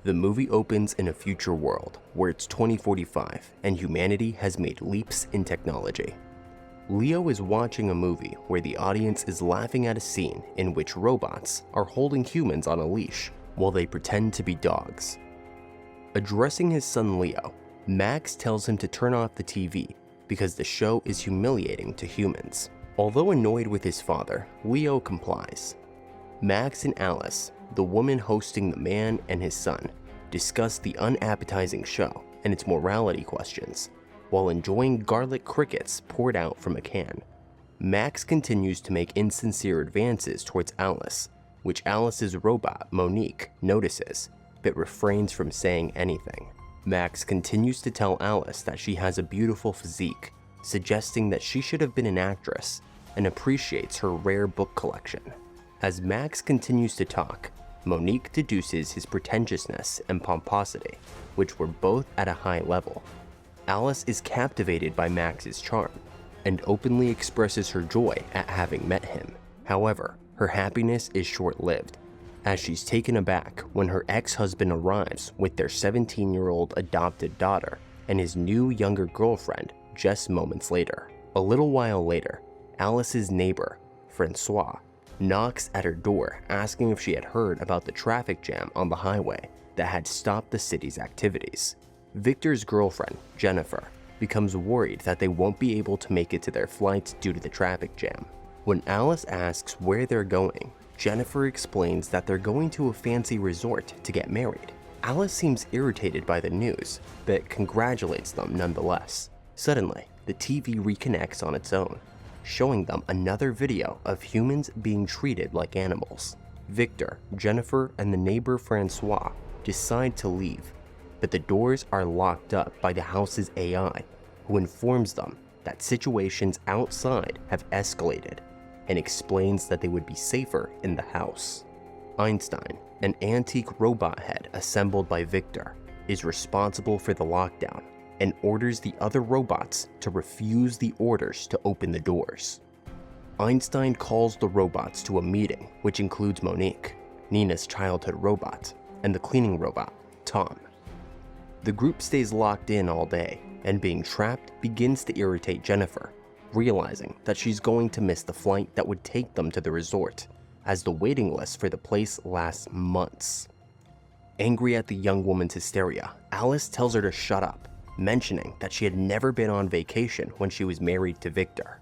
The movie opens in a future world where it's 2045 and humanity has made leaps in technology. Leo is watching a movie where the audience is laughing at a scene in which robots are holding humans on a leash while they pretend to be dogs. Addressing his son Leo, Max tells him to turn off the TV because the show is humiliating to humans. Although annoyed with his father, Leo complies. Max and Alice, the woman hosting the man and his son, discuss the unappetizing show and its morality questions, while enjoying garlic crickets poured out from a can. Max continues to make insincere advances towards Alice, which Alice's robot, Monique, notices, but refrains from saying anything. Max continues to tell Alice that she has a beautiful physique, suggesting that she should have been an actress, and appreciates her rare book collection. As Max continues to talk, Monique deduces his pretentiousness and pomposity, which were both at a high level. Alice is captivated by Max's charm, and openly expresses her joy at having met him. However, her happiness is short-lived, as she's taken aback when her ex-husband arrives with their 17-year-old adopted daughter and his new younger girlfriend just moments later. A little while later, Alice's neighbor, Francois, knocks at her door asking if she had heard about the traffic jam on the highway that had stopped the city's activities. Victor's girlfriend, Jennifer, becomes worried that they won't be able to make it to their flights due to the traffic jam. When Alice asks where they're going, Jennifer explains that they're going to a fancy resort to get married. Alice seems irritated by the news, but congratulates them nonetheless. Suddenly, the TV reconnects on its own, showing them another video of humans being treated like animals. Victor, Jennifer, and the neighbor Francois decide to leave, but the doors are locked up by the house's AI, who informs them that situations outside have escalated and explains that they would be safer in the house. Einstein, an antique robot head assembled by Victor, is responsible for the lockdown and orders the other robots to refuse the orders to open the doors. Einstein calls the robots to a meeting which includes Monique, Nina's childhood robot, and the cleaning robot, Tom. The group stays locked in all day, and being trapped begins to irritate Jennifer, realizing that she's going to miss the flight that would take them to the resort, as the waiting list for the place lasts months. Angry at the young woman's hysteria, Alice tells her to shut up, mentioning that she had never been on vacation when she was married to Victor.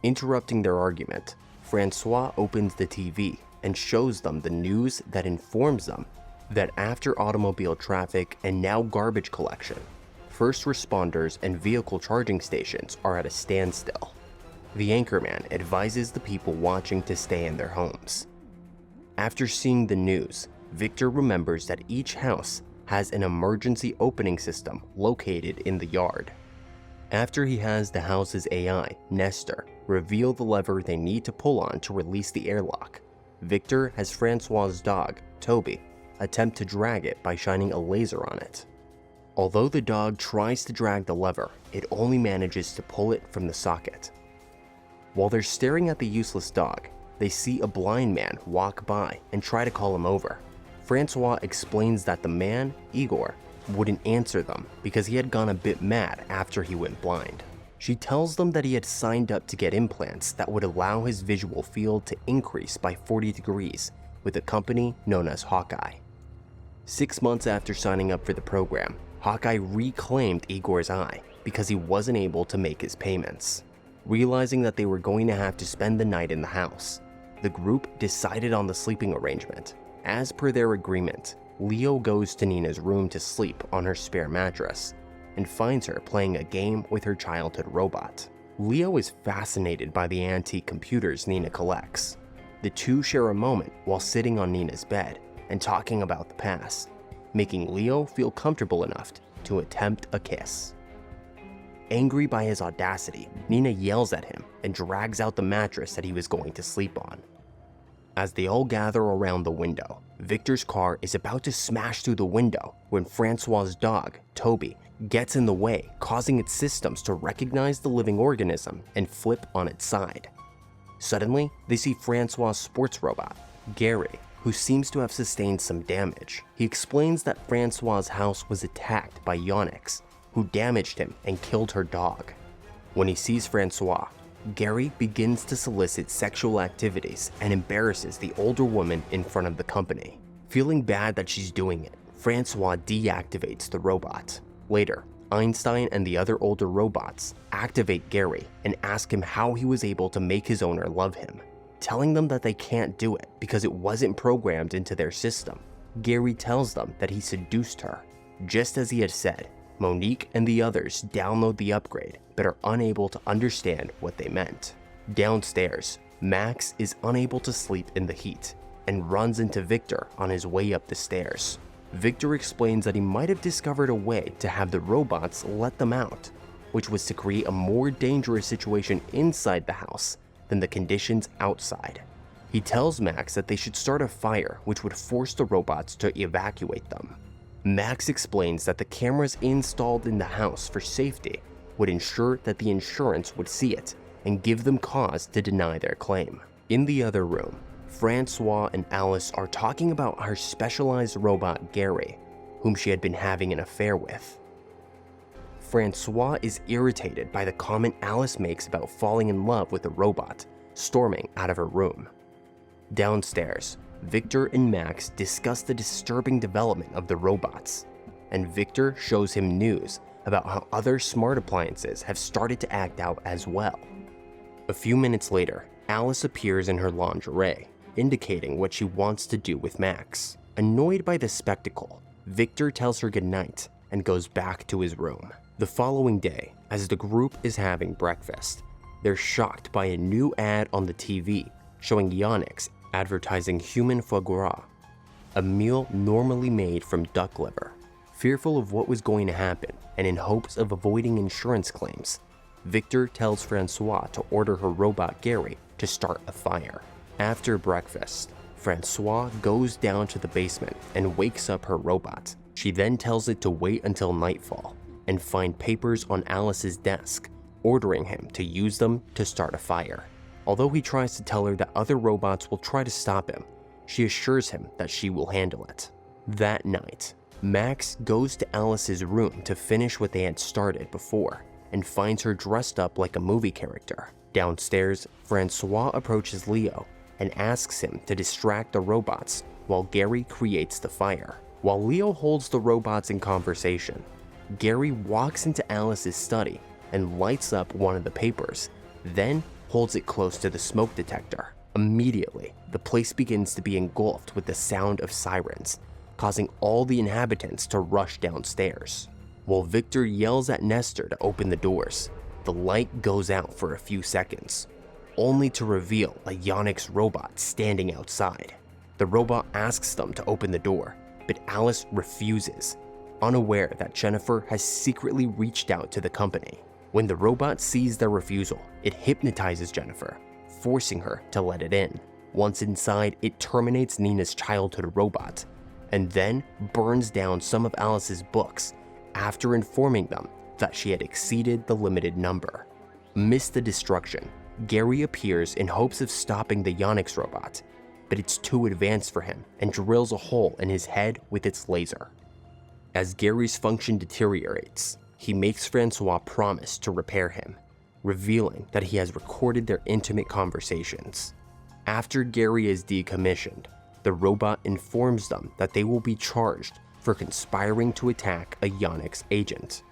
Interrupting their argument, Francois opens the TV and shows them the news that informs them that after automobile traffic and now garbage collection, first responders and vehicle charging stations are at a standstill. The anchorman advises the people watching to stay in their homes. After seeing the news, Victor remembers that each house has an emergency opening system located in the yard. After he has the house's AI, Nestor, reveal the lever they need to pull on to release the airlock, Victor has Francois's dog, Toby, attempt to drag it by shining a laser on it. Although the dog tries to drag the lever, it only manages to pull it from the socket. While they're staring at the useless dog, they see a blind man walk by and try to call him over. Francois explains that the man, Igor, wouldn't answer them because he had gone a bit mad after he went blind. She tells them that he had signed up to get implants that would allow his visual field to increase by 40 degrees with a company known as Hawkeye. 6 months after signing up for the program, Hawkeye reclaimed Igor's eye because he wasn't able to make his payments. Realizing that they were going to have to spend the night in the house, the group decided on the sleeping arrangement. As per their agreement, Leo goes to Nina's room to sleep on her spare mattress and finds her playing a game with her childhood robot. Leo is fascinated by the antique computers Nina collects. The two share a moment while sitting on Nina's bed and talking about the past, making Leo feel comfortable enough to attempt a kiss. Angry by his audacity, Nina yells at him and drags out the mattress that he was going to sleep on. As they all gather around the window, Victor's car is about to smash through the window when Francois's dog, Toby, gets in the way, causing its systems to recognize the living organism and flip on its side. Suddenly, they see Francois's sports robot, Gary, who seems to have sustained some damage. He explains that Francois's house was attacked by Yonyx, who damaged him and killed her dog. When he sees Francois, Gary begins to solicit sexual activities and embarrasses the older woman in front of the company. Feeling bad that she's doing it, Francois deactivates the robot. Later, Einstein and the other older robots activate Gary and ask him how he was able to make his owner love him, telling them that they can't do it because it wasn't programmed into their system. Gary tells them that he seduced her. Just as he had said, Monique and the others download the upgrade but are unable to understand what they meant. Downstairs, Max is unable to sleep in the heat and runs into Victor on his way up the stairs. Victor explains that he might have discovered a way to have the robots let them out, which was to create a more dangerous situation inside the house than the conditions outside. He tells Max that they should start a fire which would force the robots to evacuate them. Max explains that the cameras installed in the house for safety would ensure that the insurance would see it and give them cause to deny their claim. In the other room, Francois and Alice are talking about her specialized robot Gary, whom she had been having an affair with. Francois is irritated by the comment Alice makes about falling in love with a robot, storming out of her room. Downstairs, Victor and Max discuss the disturbing development of the robots, and Victor shows him news about how other smart appliances have started to act out as well. A few minutes later, Alice appears in her lingerie, indicating what she wants to do with Max. Annoyed by the spectacle, Victor tells her goodnight and goes back to his room. The following day, as the group is having breakfast, they're shocked by a new ad on the TV showing Yonyx advertising human foie gras, a meal normally made from duck liver. Fearful of what was going to happen and in hopes of avoiding insurance claims, Victor tells Francois to order her robot Gary to start a fire. After breakfast, Francois goes down to the basement and wakes up her robot. She then tells it to wait until nightfall and find papers on Alice's desk, ordering him to use them to start a fire. Although he tries to tell her that other robots will try to stop him, she assures him that she will handle it. That night, Max goes to Alice's room to finish what they had started before and finds her dressed up like a movie character. Downstairs, Francois approaches Leo and asks him to distract the robots while Gary creates the fire. While Leo holds the robots in conversation, Gary walks into Alice's study and lights up one of the papers, then holds it close to the smoke detector. Immediately, the place begins to be engulfed with the sound of sirens, causing all the inhabitants to rush downstairs. While Victor yells at Nestor to open the doors, the light goes out for a few seconds, only to reveal a Yonyx robot standing outside. The robot asks them to open the door, but Alice refuses, unaware that Jennifer has secretly reached out to the company. When the robot sees their refusal, it hypnotizes Jennifer, forcing her to let it in. Once inside, it terminates Nina's childhood robot, and then burns down some of Alice's books after informing them that she had exceeded the limited number. Amidst the destruction, Gary appears in hopes of stopping the Yonyx robot, but it's too advanced for him and drills a hole in his head with its laser. As Gary's function deteriorates, he makes Francois promise to repair him, revealing that he has recorded their intimate conversations. After Gary is decommissioned, the robot informs them that they will be charged for conspiring to attack a Yonyx agent.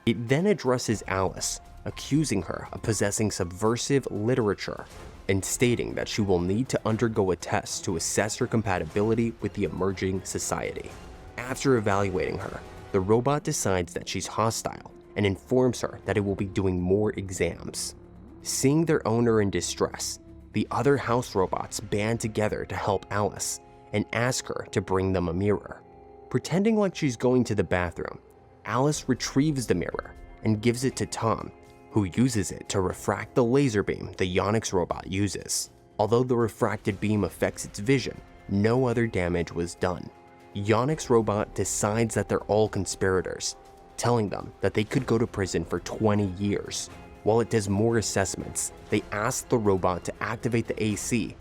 It then addresses Alice, accusing her of possessing subversive literature and stating that she will need to undergo a test to assess her compatibility with the emerging society. After evaluating her, the robot decides that she's hostile and informs her that it will be doing more exams. Seeing their owner in distress, the other house robots band together to help Alice and ask her to bring them a mirror. Pretending like she's going to the bathroom, Alice retrieves the mirror and gives it to Tom, who uses it to refract the laser beam the Yonyx robot uses. Although the refracted beam affects its vision, no other damage was done. Yonyx robot decides that they're all conspirators, telling them that they could go to prison for 20 years. While it does more assessments, they ask the robot to activate the AC